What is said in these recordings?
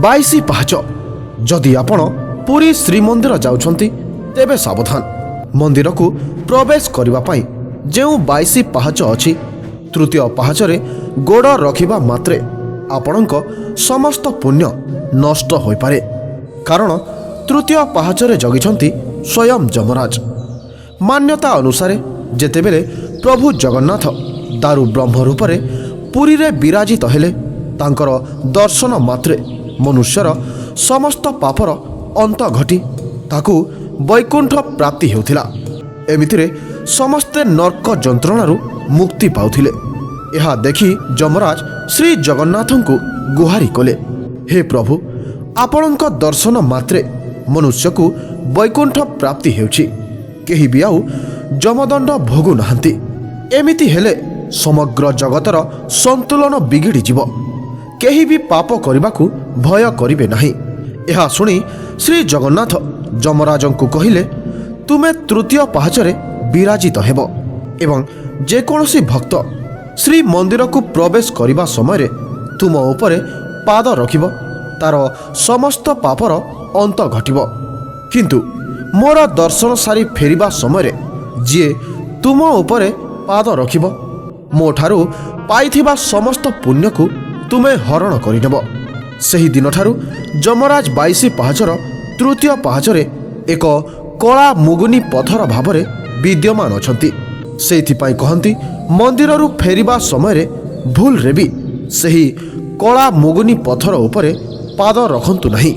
22 ପାହାଚ। ଯଦି ଆପଣ ପୁରୀ ଶ୍ରୀମନ୍ଦିର ଯାଉଛନ୍ତି ତେବେ ସାବଧାନ। ମନ୍ଦିରକୁ ପ୍ରବେଶ କରିବା ପାଇଁ ଯେଉଁ 22 ପାହାଚ ଅଛି, ତୃତୀୟ ପାହାଚରେ ଗୋଡ଼ ରଖିବା ମାତ୍ରେ ଆପଣଙ୍କ ସମସ୍ତ ପୁଣ୍ୟ ନଷ୍ଟ ହୋଇପାରେ। କାରଣ ତୃତୀୟ ପାହାଚରେ ଜଗିଛନ୍ତି ସ୍ୱୟଂ ଯମରାଜ। ମାନ୍ୟତା ଅନୁସାରେ ଯେତେବେଳେ ପ୍ରଭୁ ଜଗନ୍ନାଥ ଦାରୁ ବ୍ରହ୍ମ ରୂପରେ ପୁରୀରେ ବିରାଜିତ ହେଲେ, ତାଙ୍କର ଦର୍ଶନ ମାତ୍ରେ ମନୁଷ୍ୟର ସମସ୍ତ ପାପର ଅନ୍ତ ଘଟି ତାକୁ ବୈକୁଣ୍ଠ ପ୍ରାପ୍ତି ହେଉଥିଲା। ଏମିତିରେ ସମସ୍ତେ ନର୍କ ଯନ୍ତ୍ରଣାରୁ ମୁକ୍ତି ପାଉଥିଲେ। ଏହା ଦେଖି ଯମରାଜ ଶ୍ରୀ ଜଗନ୍ନାଥଙ୍କୁ ଗୁହାରି କଲେ, ହେ ପ୍ରଭୁ, ଆପଣଙ୍କ ଦର୍ଶନ ମାତ୍ରେ ମନୁଷ୍ୟକୁ ବୈକୁଣ୍ଠ ପ୍ରାପ୍ତି ହେଉଛି। କେହି ବି ଆଉ ଯମଦଣ୍ଡ ଭୋଗୁ ନାହାନ୍ତି। ଏମିତି ହେଲେ ସମଗ୍ର ଜଗତର ସନ୍ତୁଳନ ବିଗିଡ଼ିଯିବ। କେହି ବି ପାପ କରିବାକୁ ଭୟ କରିବେ ନାହିଁ। ଏହା ଶୁଣି ଶ୍ରୀ ଜଗନ୍ନାଥ ଯମରାଜଙ୍କୁ କହିଲେ, ତୁମେ ତୃତୀୟ ପାହାଚରେ ବିରାଜିତ ହେବ ଏବଂ ଯେକୌଣସି ଭକ୍ତ ଶ୍ରୀମନ୍ଦିରକୁ ପ୍ରବେଶ କରିବା ସମୟରେ ତୁମ ଉପରେ ପାଦ ରଖିବ, ତାର ସମସ୍ତ ପାପର ଅନ୍ତ ଘଟିବ। କିନ୍ତୁ ମୋର ଦର୍ଶନ ସାରି ଫେରିବା ସମୟରେ ଯିଏ ତୁମ ଉପରେ ପାଦ ରଖିବ, ମୋ ଠାରୁ ପାଇଥିବା ସମସ୍ତ ପୁଣ୍ୟକୁ ତୁମେ ହରଣ କରିନେବ। ସେହିଦିନଠାରୁ ଯମରାଜ 22 ପାହାଚର ତୃତୀୟ ପାହାଚରେ ଏକ କଳା ମୁଗୁନି ପଥର ଭାବରେ ବିଦ୍ୟମାନ ଅଛନ୍ତି। ସେଇଥିପାଇଁ କହନ୍ତି, ମନ୍ଦିରରୁ ଫେରିବା ସମୟରେ ଭୁଲରେ ବି ସେହି କଳା ମୁଗୁନି ପଥର ଉପରେ ପାଦ ରଖନ୍ତୁ ନାହିଁ,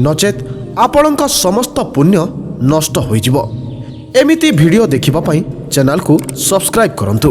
ନଚେତ୍ ଆପଣଙ୍କ ସମସ୍ତ ପୁଣ୍ୟ ନଷ୍ଟ ହୋଇଯିବ। ଏମିତି ଭିଡ଼ିଓ ଦେଖିବା ପାଇଁ ଚ୍ୟାନେଲକୁ ସବସ୍କ୍ରାଇବ୍ କରନ୍ତୁ।